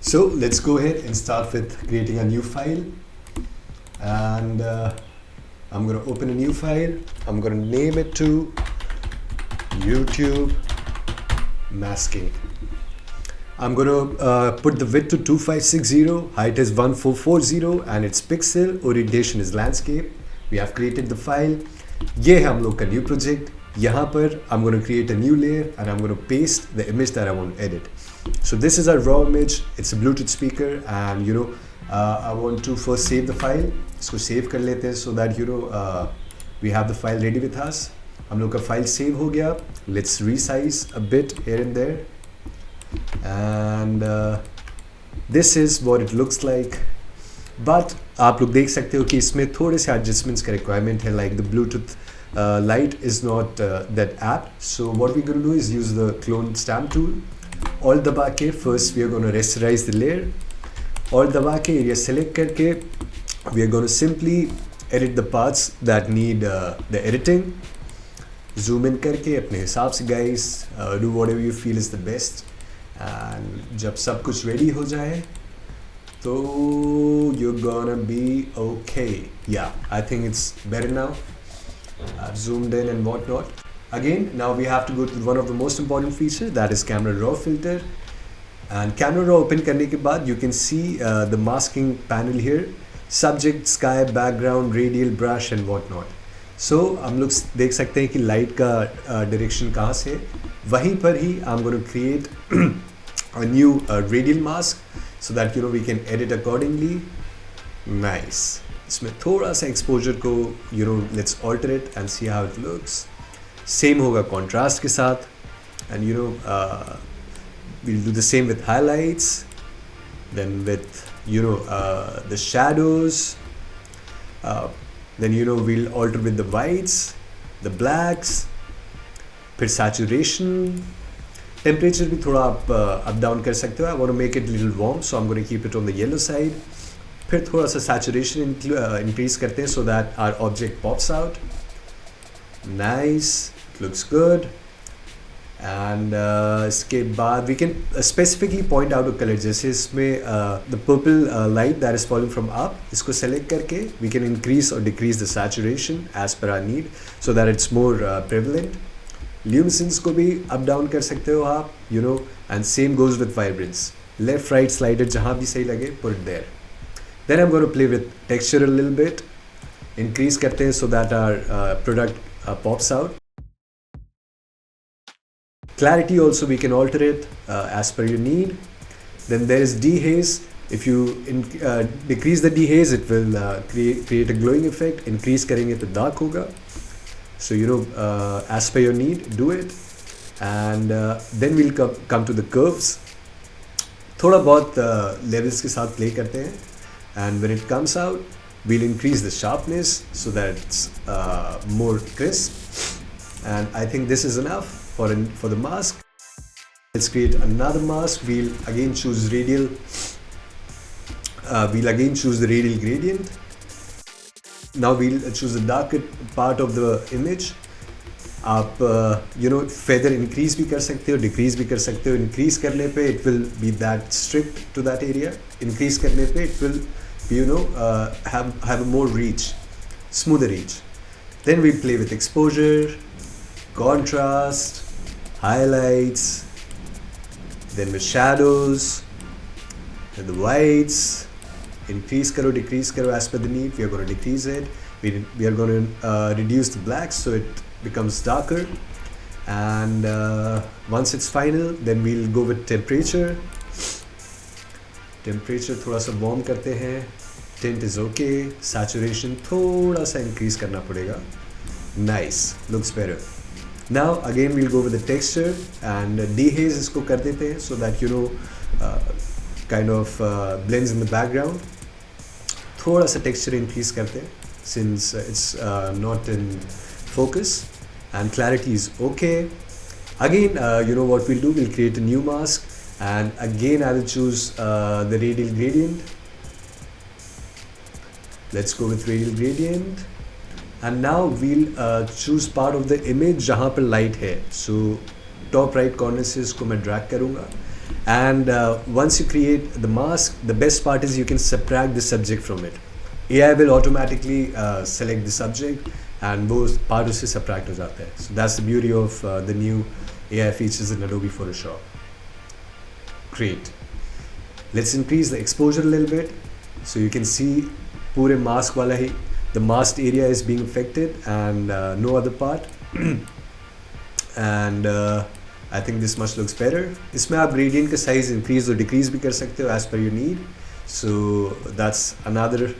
So let's go ahead and start with creating a new file, and I'm going to open a new file. I'm going to name it to YouTube masking. I'm going to put the width to 2560, height is 1440, and its pixel orientation is landscape. We have created the file. ये है हम लोग का new project. यहाँ पर I'm going to create a new layer and I'm going to paste the image that I want to edit. So this is our raw image. It's a Bluetooth speaker, and I want to first save the file. इसको save कर लेते हैं so that we have the file ready with us. हम लोग का file save हो गया. Let's resize a bit here and there. And this is what it looks like. But आप लोग देख सकते हो कि इसमें थोड़े से adjustments का requirement है, like the Bluetooth light is not that apt. So what we're going to do is use the clone stamp tool. Alt दबा के first we are going to rasterize the layer. Alt दबा के area select करके we are going to simply edit the parts that need the editing. Zoom in करके अपने हिसाब से guys, do whatever you feel is the best. And जब सब कुछ ready हो जाए तो you're gonna be okay. Yeah, I think it's better now. I've zoomed in and whatnot. Again, now we have to go to one of the most important feature, that is camera raw filter. And camera raw open करने के बाद you can see the masking panel here, subject, sky, background, radial, brush and whatnot. So हम लोग देख सकते हैं कि light का डायरेक्शन कहाँ से, वहीं पर ही I'm going to create a new radial mask so that we can edit accordingly. Nice. इसमें थोड़ा सा exposure को let's alter it and see how it looks. Same होगा contrast के साथ, and we'll do the same with highlights, then with the shadows. Then we'll alter with the whites, the blacks, फिर saturation, temperature भी थोड़ा आप up down कर सकते हो. I want to make it a little warm, so I'm going to keep it on the yellow side. फिर थोड़ा सा saturation increase करते हैं so that our object pops out. Nice, it looks good. And इसके बाद we can specifically point out a color. जैसे इसमें the purple light that is falling from up, इसको select करके we can increase or decrease the saturation as per our need so that it's more prevalent. Luminescence को भी up down कर सकते हो आप, and same goes with vibrance. Left right slider जहाँ भी सही लगे, put it there. Then I'm going to play with texture a little bit. Increase करते हैं so that our product pops out. Clarity also we can alter it as per your need. Then there is dehaze. If you decrease the dehaze, it will create a glowing effect. Increase करेंगे तो dark होगा. So as per your need, do it. And then we'll come to the curves. थोड़ा बहुत levels के साथ play करते हैं. And when it comes out, we'll increase the sharpness so that it's more crisp. And I think this is enough for the mask. Let's create another mask. We'll again choose radial. We'll again choose the radial gradient. Now we'll choose the darker part of the image. आप feather increase भी कर सकते हो, decrease भी कर सकते हो. Increase करने पे it will be that strict to that area. Increase करने पे it will have a more reach, smoother reach. Then we play with exposure, contrast, highlights, then with shadows, and the whites. Increase karo, decrease karo as per the need. We are going to decrease it. We are going to reduce the blacks so it becomes darker. And once it's final, then we'll go with temperature. Temperature थोड़ा सा warm करते हैं. Tint is okay. Saturation थोड़ा सा increase करना पड़ेगा. Nice, looks better. Now again we'll go with the texture and dehaze इसको कर देते हैं so that kind of blends in the background. थोड़ा सा texture increase करते हैं since it's not in focus, and clarity is okay. Again, what we'll do, we'll create a new mask, and again I will choose the radial gradient. Let's go with radial gradient. And now we'll choose part of the image जहाँ पर light है. So top right corner से इसको मैं drag करूँगा. And once you create the mask, the best part is you can subtract the subject from it. AI will automatically select the subject and वो part उससे subtract हो जाता है. So that's the beauty of the new AI features in Adobe Photoshop. Great. Let's increase the exposure a little bit so you can see पूरे mask वाला ही, the masked area is being affected and no other part. And I think this much looks better. इसमें आप gradient का size increase or decrease भी कर सकते हो as per your need. So that's another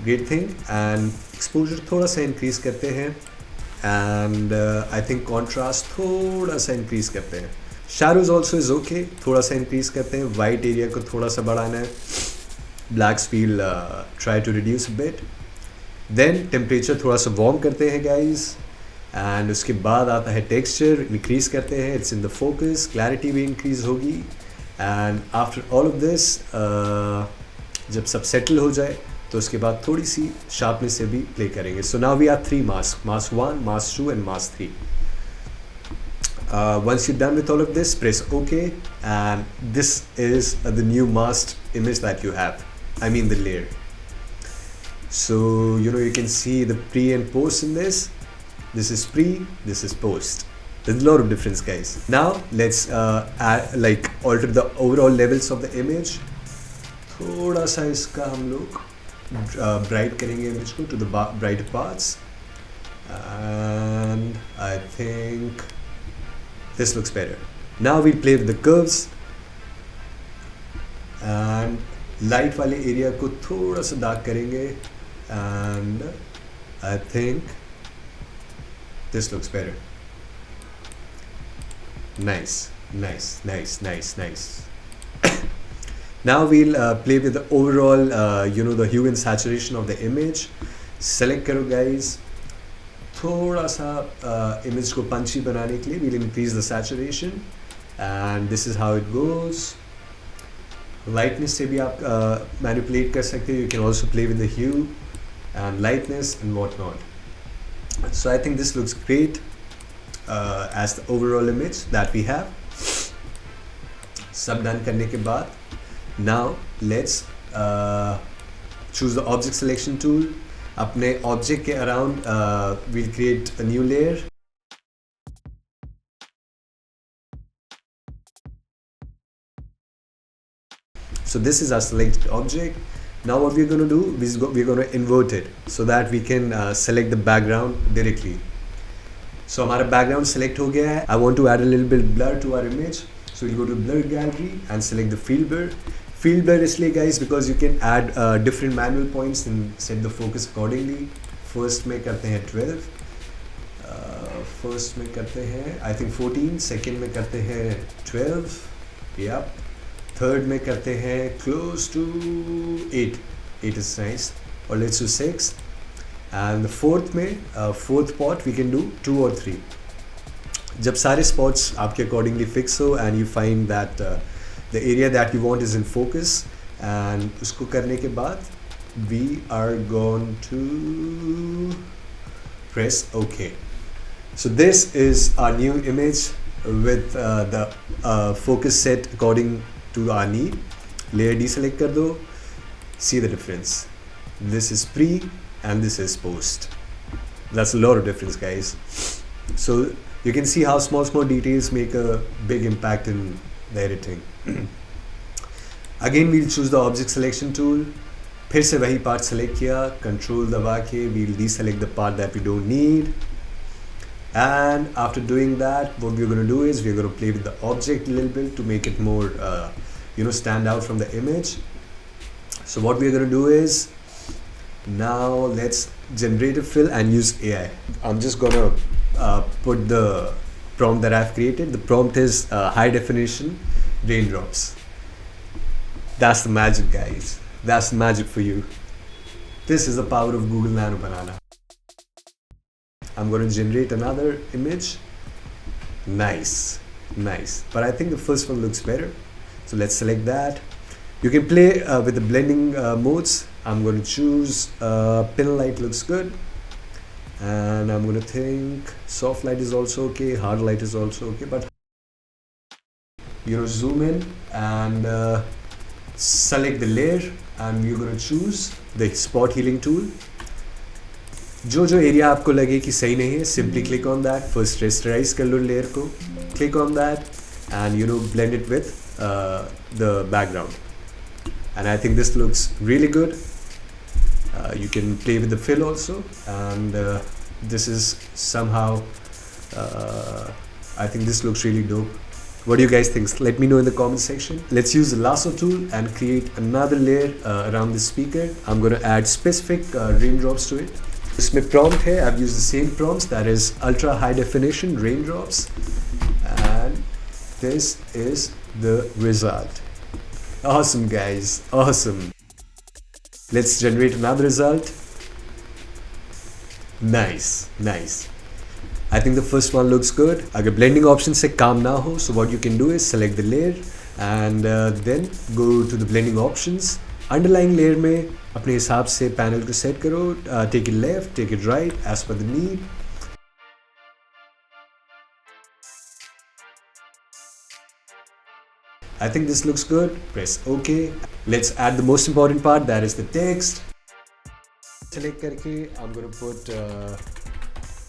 great thing. And exposure थोड़ा सा increase करते हैं. And I think contrast थोड़ा सा increase करते हैं. Shadows also is okay. थोड़ा सा increase करते हैं. White area को थोड़ा सा बढ़ाना है. Blacks we'll try to reduce a bit. Then temperature थोड़ा सा warm करते हैं guys. And उसके बाद आता है texture, increase करते हैं. It's in the focus. Clarity भी increase होगी. And after all of this, जब सब settle हो जाए तो उसके बाद थोड़ी सी sharpness से भी play करेंगे. So now we have 3 masks. Mask 1, Mask 2 and Mask 3. Once you're done with all of this, press OK. And this is the new masked image that you have. I mean the layer. So, you can see the pre and post in this. This is pre, this is post. There's a lot of difference, guys. Now let's alter the overall levels of the image. थोड़ा सा इसका हम लोग bright करेंगे image को to the brighter parts. And I think this looks better. Now we'll play with the curves. And light वाले area को थोड़ा सा dark करेंगे. And I think this looks better. Nice. Now we'll play with the overall, the hue and saturation of the image. Select करो guys. थोड़ा सा image को punchy बनाने के लिए we'll increase the saturation. And this is how it goes. Lightness से भी आप manipulate कर सकते हो. You can also play with the hue and lightness and whatnot. So I think this looks great as the overall image that we have. सब done करने के बाद, now let's choose the object selection tool. अपने object के around we'll create a new layer. So this is our selected object. Now what we're going to do is we're going to invert it so that we can select the background directly. So हमारा background select हो गया है. I want to add a little bit blur to our image. So we'll go to blur gallery and select the field blur. Field blur इसलिए guys because you can add different manual points and set the focus accordingly. First में करते हैं 12. First में करते हैं I think 14. Second में करते हैं 12. Yep. Third में करते हैं close to 8. 8 is nice. Or let's do 6. And the fourth में fourth pot we can do 2 or 3. जब सारे spots आपके accordingly fix हो and you find that the area that you want is in focus and उसको करने के बाद we are going to press OK. So this is our new image with the focus set according to our need. Layer deselect कर दो. See the difference. This is pre and this is post. That's a lot of difference, guys. So you can see how small details make a big impact in the editing. Again we'll choose the object selection tool. फिर से वही part select किया, control दबा के we'll deselect the part that we don't need. And after doing that, what we're going to do is we're going to play with the object a little bit to make it more stand out from the image. So what we're going to do is now let's generate a fill and use AI. I'm just going to put the prompt that I've created. The prompt is high definition raindrops. That's the magic, guys. That's the magic for you. This is the power of Google Nano Banana. I'm going to generate another image. Nice. But I think the first one looks better. So let's select that. You can play with the blending modes. I'm going to choose pin light looks good. And I'm going to think soft light is also okay. Hard light is also okay. But zoom in and select the layer, and you're going to choose the spot healing tool. जो area आपको लगे कि सही नहीं है, simply click on that. First rasterize कर लो layer को, click on that and blend it with the background. And I think this looks really good. You can play with the fill also, and this is somehow I think this looks really dope. What do you guys think? Let me know in the comment section. Let's use the lasso tool and create another layer around the speaker. I'm going to add specific raindrops to it. इसमें prompt है, I've used the same prompts, that is ultra high definition raindrops, and this is the result. Awesome guys, awesome. Let's generate another result. Nice. I think the first one looks good. अगर blending option से काम ना हो, so what you can do is select the layer and then go to the blending options. Underlying layer में अपने हिसाब से panel को set करो. Take it left, take it right as per the need. I think this looks good. Press OK. Let's add the most important part, that is the text. Select करके I'm going to put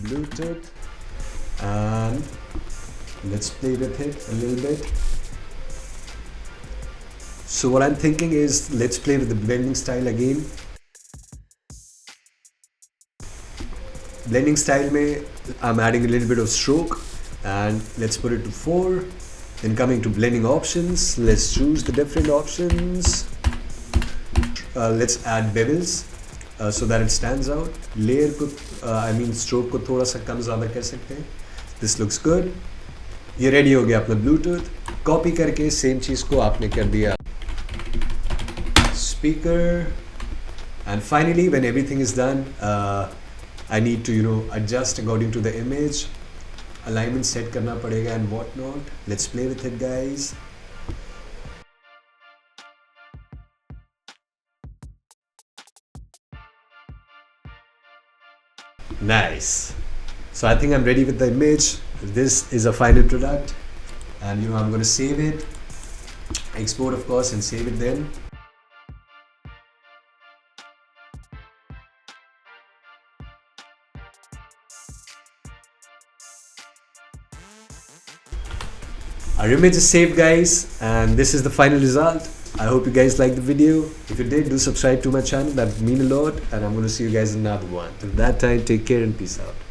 Bluetooth and let's play with it a little bit. So what I'm thinking is, let's play with the blending style again. Blending style में I'm adding a little bit of stroke, and let's put it to 4. Then coming to blending options, let's choose the different options. Let's add bevels so that it stands out. Layer को stroke को थोड़ा सा कम ज़्यादा कर सकते हैं. This looks good. ये ready हो गया अपना Bluetooth. Copy करके same चीज़ को आपने कर दिया speaker, and finally when everything is done, I need to adjust according to the image. Alignment set करना पड़ेगा and whatnot. Let's play with it guys. Nice. So I think I'm ready with the image. This is a final product, and I'm going to save it, export of course, and save it then. Our image is saved guys, and this is the final result. I hope you guys liked the video. If you did, do subscribe to my channel, that would mean a lot, and I'm going to see you guys in another one. Till that time, take care and peace out.